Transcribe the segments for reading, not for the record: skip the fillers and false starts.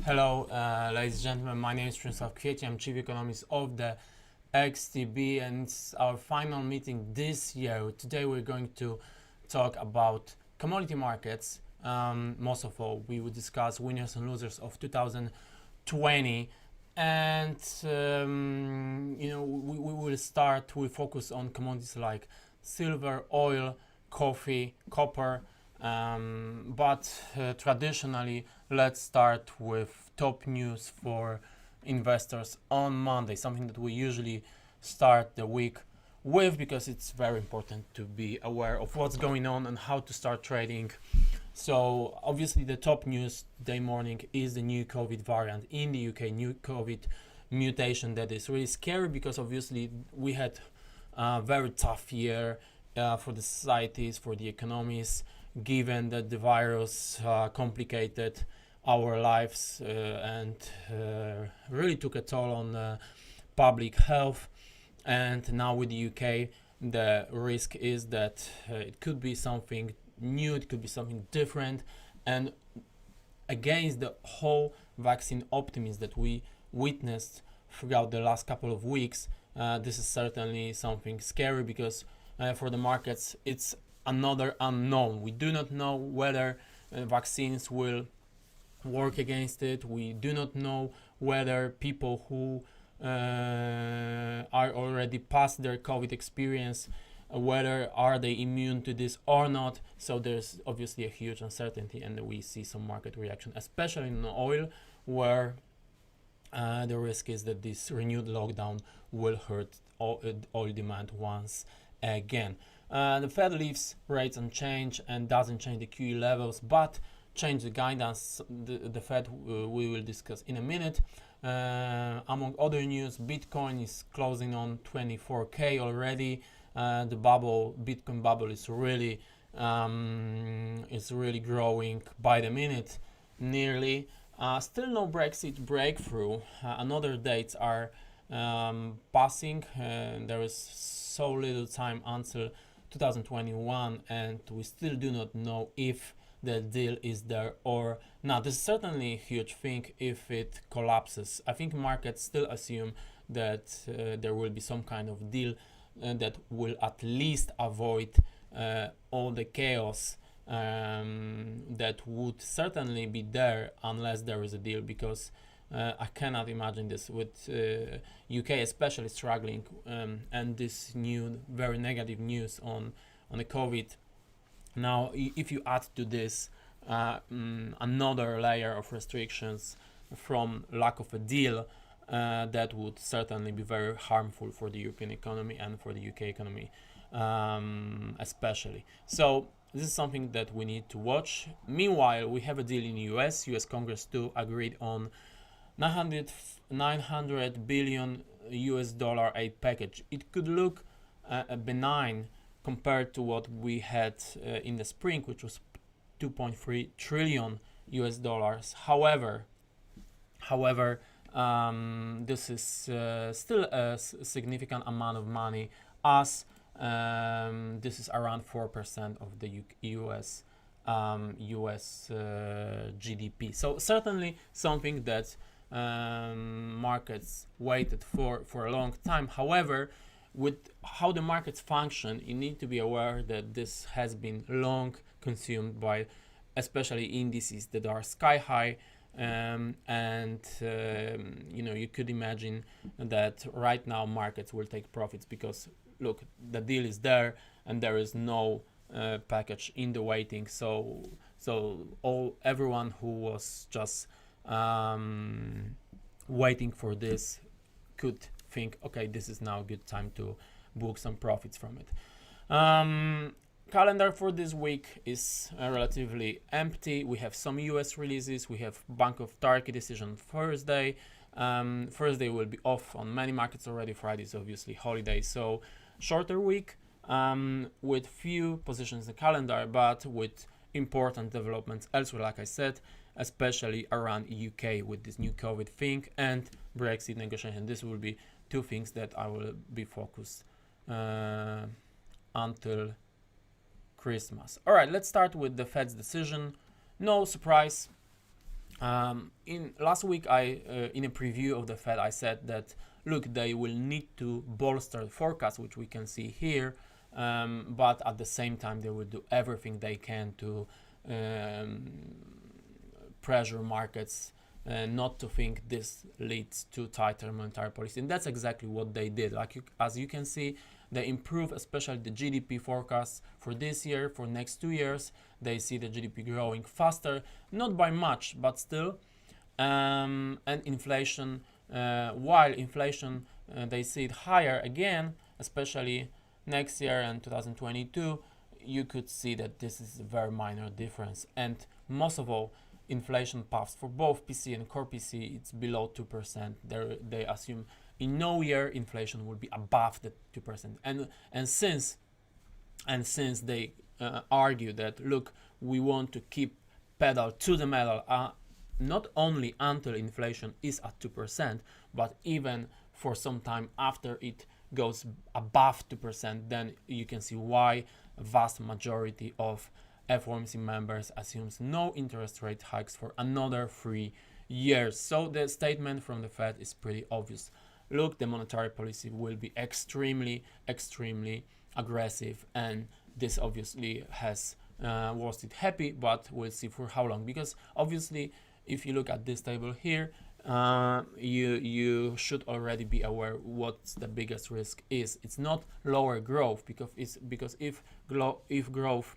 Hello, ladies and gentlemen. My name is Przemysław Kwiecień. I'm Chief Economist of the XTB, and it's our final meeting this year. Today, we're going to talk about commodity markets. Most of all, we will discuss winners and losers of 2020, and we will start. We focus on commodities like silver, oil, coffee, copper. But traditionally, let's start with top news for investors on Monday, something that we usually start the week with because it's very important to be aware of what's going on and how to start trading. So obviously the top news today morning is the new COVID variant in the UK, new COVID mutation that is really scary because obviously we had a very tough year for the societies, for the economies, given that the virus complicated our lives and really took a toll on public health. And now with the UK, the risk is that it could be something new, it could be something different, and against the whole vaccine optimism that we witnessed throughout the last couple of weeks, this is certainly something scary because for the markets it's another unknown. We do not know whether vaccines will work against it. We do not know whether people who are already past their COVID experience, whether are they immune to this or not. So there's obviously a huge uncertainty, and we see some market reaction, especially in oil, where the risk is that this renewed lockdown will hurt oil demand once again. The Fed leaves rates unchanged and doesn't change the QE levels, but change the guidance. The Fed we will discuss in a minute. Among other news, Bitcoin is closing on 24K already. The Bitcoin bubble is really growing by the minute, nearly. Still no Brexit breakthrough. Another dates are passing. There is so little time until 2021, and we still do not know if the deal is there or not. This is certainly a huge thing if it collapses. I think markets still assume that there will be some kind of deal that will at least avoid all the chaos that would certainly be there unless there is a deal, because I cannot imagine this with UK especially struggling, and this new very negative news on the COVID. Now, if you add to this another layer of restrictions from lack of a deal, that would certainly be very harmful for the European economy and for the UK economy especially. So this is something that we need to watch. Meanwhile, we have a deal in the US Congress too agreed on 900 billion US dollar aid package. It could look benign compared to what we had in the spring, which was 2.3 trillion US dollars. However, this is still a significant amount of money, as this is around 4% of the US GDP. So certainly something that markets waited for a long time. However, with how the markets function, you need to be aware that this has been long consumed by especially indices that are sky high, and you could imagine that right now markets will take profits because look, the deal is there and there is no package in the waiting. So everyone who was just waiting for this could think, okay, this is now a good time to book some profits from it. Calendar for this week is relatively empty. We have some US releases. We have Bank of Turkey decision Thursday. Thursday will be off on many markets already. Friday is obviously holiday, so shorter week with few positions in the calendar, but with important developments elsewhere, like I said, especially around UK with this new COVID thing and Brexit negotiation. This will be two things that I will be focused until Christmas. All right, let's start with the Fed's decision. No surprise, In last week, in a preview of the Fed, I said that look, they will need to bolster the forecast, which we can see here, but at the same time, they will do everything they can to pressure markets not to think this leads to tighter monetary policy, and that's exactly what they did. As you can see, they improve especially the GDP forecast for this year, for next 2 years. They see the GDP growing faster, not by much, but still. And inflation, while inflation, they see it higher again, especially next year and 2022, you could see that this is a very minor difference. And most of all, inflation paths for both PC and core PC, it's below 2%. They assume in no year inflation will be above the 2%. And since they argue that look, we want to keep pedal to the metal, not only until inflation is at 2%, but even for some time after it goes above 2%, then you can see why a vast majority of FOMC members assumes no interest rate hikes for another 3 years. So the statement from the Fed is pretty obvious. Look, the monetary policy will be extremely aggressive, and this obviously has Wall Street happy, but we'll see for how long. Because obviously, if you look at this table here, you should already be aware what the biggest risk is. It's not lower growth, because if growth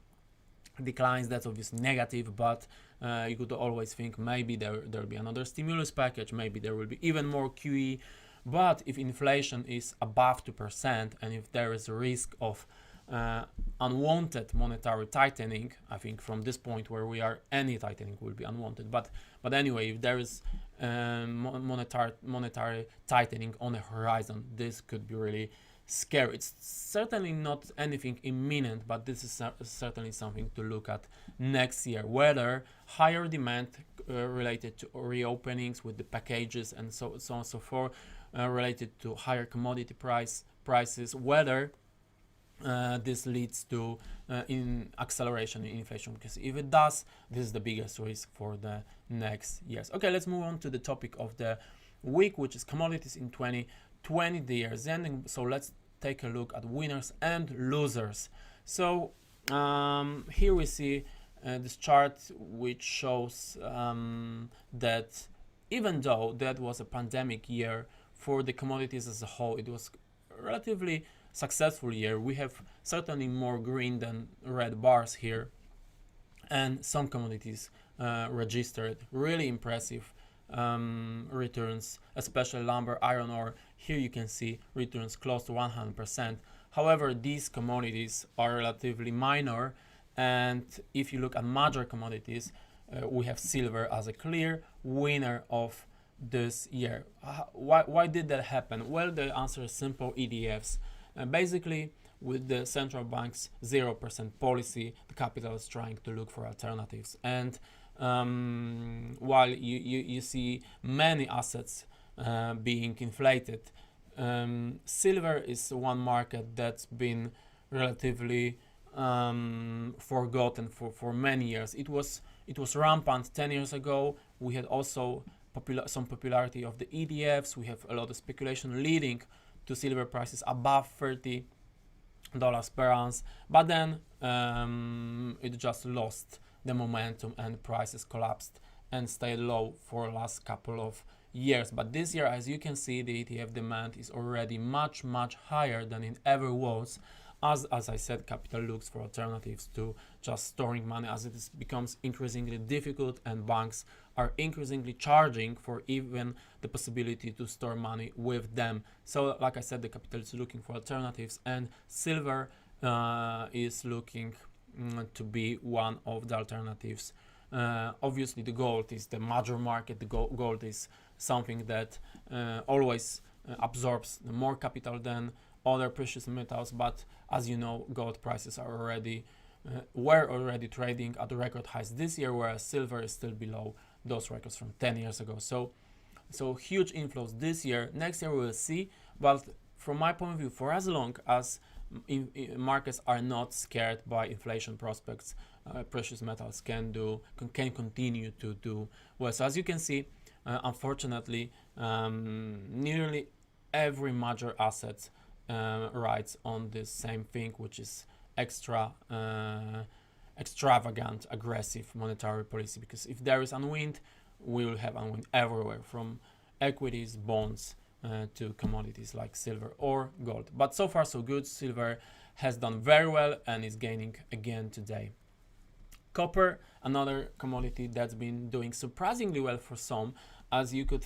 declines, that's obviously negative, but you could always think maybe there will be another stimulus package, maybe there will be even more QE. But if inflation is above 2%, and if there is a risk of unwanted monetary tightening, I think from this point where we are, any tightening will be unwanted. But anyway, if there is monetary tightening on the horizon, this could be really scary. It's certainly not anything imminent, but this is certainly something to look at next year. Whether higher demand related to reopenings with the packages and so on and so forth, related to higher commodity prices, whether this leads to acceleration in inflation, because if it does, this is the biggest risk for the next years. Okay, let's move on to the topic of the week, which is commodities in 2020, the year's ending. So let's take a look at winners and losers. So here we see this chart, which shows that even though that was a pandemic year for the commodities as a whole, it was relatively successful year. We have certainly more green than red bars here, and some commodities registered really impressive returns, especially lumber, iron ore. Here you can see returns close to 100%. However, these commodities are relatively minor, and if you look at major commodities, we have silver as a clear winner of this year. Why did that happen? Well, the answer is simple: ETFs. Basically, with the central bank's 0% policy, the capital is trying to look for alternatives. And while you see many assets being inflated, silver is one market that's been relatively forgotten for many years. It was rampant 10 years ago. We had also some popularity of the ETFs. We have a lot of speculation leading to silver prices above $30 per ounce, but then it just lost the momentum and prices collapsed and stayed low for the last couple of years. But this year, as you can see, the ETF demand is already much higher than it ever was. As I said, capital looks for alternatives to just storing money, as it becomes increasingly difficult, and banks are increasingly charging for even the possibility to store money with them. So like I said, the capital is looking for alternatives, and silver is looking to be one of the alternatives. Obviously, the gold is the major market. The gold is something that always absorbs more capital than other precious metals, but as you know, gold prices are were already trading at record highs this year, whereas silver is still below those records from 10 years ago. So huge inflows this year. Next year we will see, but from my point of view, for as long as markets are not scared by inflation prospects, precious metals can continue to do well. So as you can see, unfortunately, nearly every major asset rides on this same thing, which is extravagant, aggressive monetary policy. Because if there is unwind, we will have unwind everywhere, from equities, bonds, to commodities like silver or gold. But so far so good. Silver has done very well and is gaining again today. Copper, another commodity that's been doing surprisingly well for some, as you could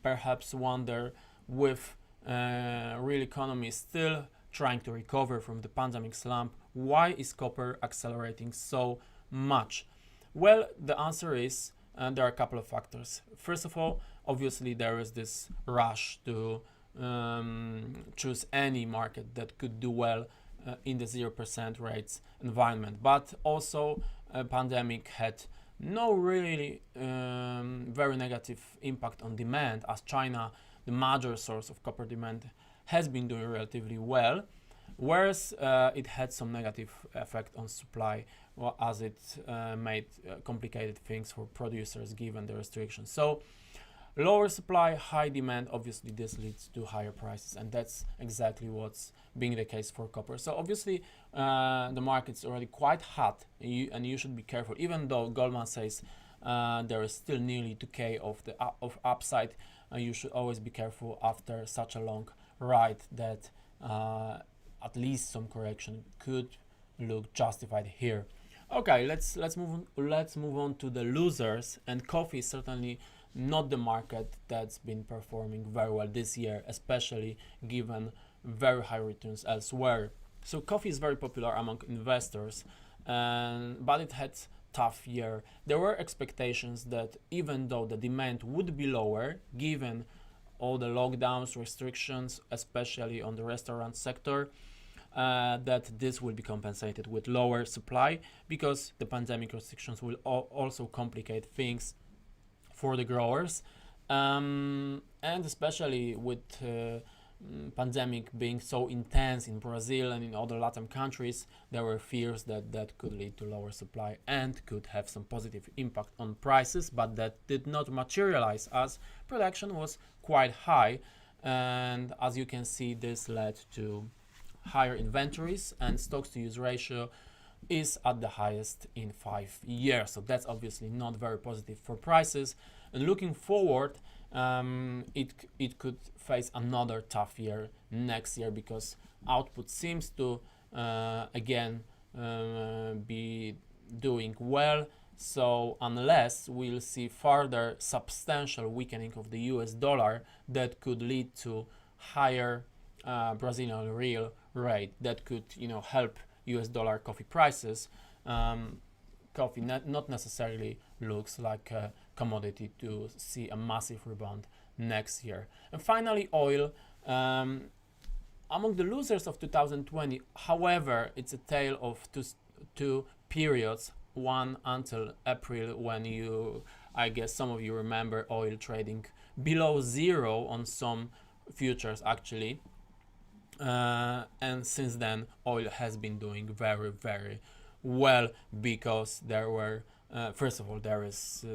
perhaps wonder, with real economy still trying to recover from the pandemic slump. Why is copper accelerating so much? Well, the answer is there are a couple of factors. First of all, obviously there is this rush to choose any market that could do well in the 0% rates environment, but also a pandemic had no really very negative impact on demand, as China, the major source of copper demand, has been doing relatively well, whereas it had some negative effect on supply, as it made complicated things for producers given the restrictions. So lower supply, high demand, obviously this leads to higher prices, and that's exactly what's being the case for copper. So obviously the market's already quite hot, and you should be careful. Even though Goldman says there is still nearly 2K of upside, you should always be careful after such a long ride that at least some correction could look justified here. Okay, let's move on to the losers, and coffee is certainly not the market that's been performing very well this year, especially given very high returns elsewhere. So coffee is very popular among investors, but it had tough year. There were expectations that even though the demand would be lower, given all the lockdowns, restrictions, especially on the restaurant sector, that this will be compensated with lower supply, because the pandemic restrictions will also complicate things for the growers, and especially with pandemic being so intense in Brazil and in other Latin countries, there were fears that that could lead to lower supply and could have some positive impact on prices, but that did not materialize as production was quite high, and as you can see, this led to higher inventories, and stocks to use ratio is at the highest in 5 years. So that's obviously not very positive for prices. And looking forward, it could face another tough year next year, because output seems to again be doing well. So unless we'll see further substantial weakening of the US dollar, that could lead to higher Brazilian real rate, that could help US dollar coffee prices. Coffee not necessarily looks like a commodity to see a massive rebound next year. And finally, oil. Among the losers of 2020, however, it's a tale of two periods. One until April, when I guess some of you remember oil trading below zero on some futures actually. And since then, oil has been doing very, very well, because there were first of all, there is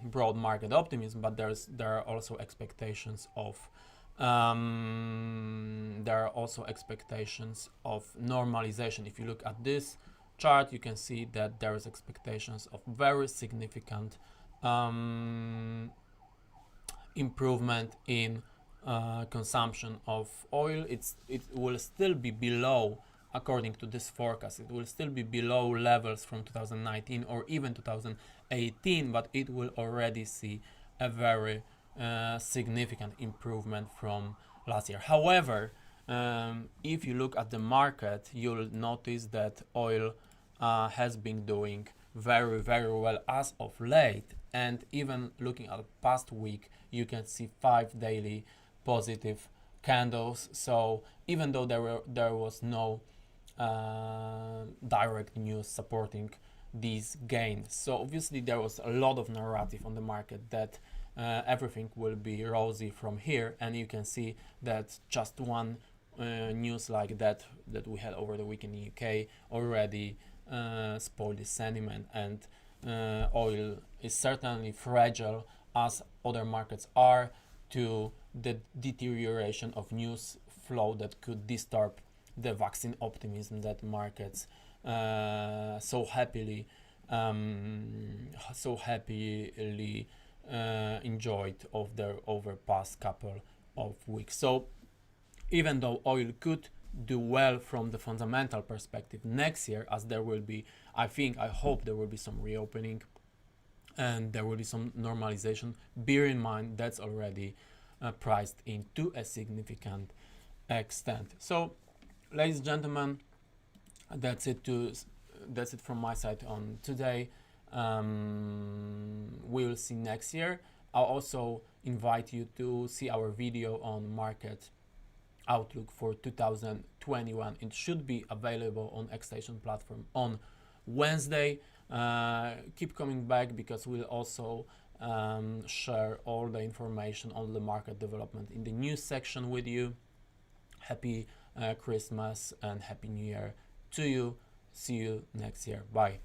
broad market optimism, but there are also expectations of normalization. If you look at this chart, you can see that there is expectations of very significant improvement in consumption of oil. It will still be below, according to this forecast, it will still be below levels from 2019 or even 2018, but it will already see a very significant improvement from last year. However, if you look at the market, you'll notice that oil has been doing very, very well as of late, and even looking at the past week, you can see 5 daily positive candles. So even though there was no direct news supporting these gains, so obviously there was a lot of narrative on the market that everything will be rosy from here, and you can see that just one news like that we had over the week in the UK already spoil the sentiment, and oil is certainly fragile, as other markets are, to the deterioration of news flow that could disturb the vaccine optimism that markets so happily enjoyed over past couple of weeks. So even though oil could do well from the fundamental perspective next year, as there will be, I hope there will be some reopening and there will be some normalization, bear in mind that's already priced in to a significant extent. So ladies and gentlemen, that's it from my side on today. We will see next year. I'll also invite you to see our video on market outlook for 2021. It should be available on Xstation platform on Wednesday. Keep coming back, because we'll also share all the information on the market development in the news section with you. Happy Christmas and Happy New Year to you. See you next year. Bye.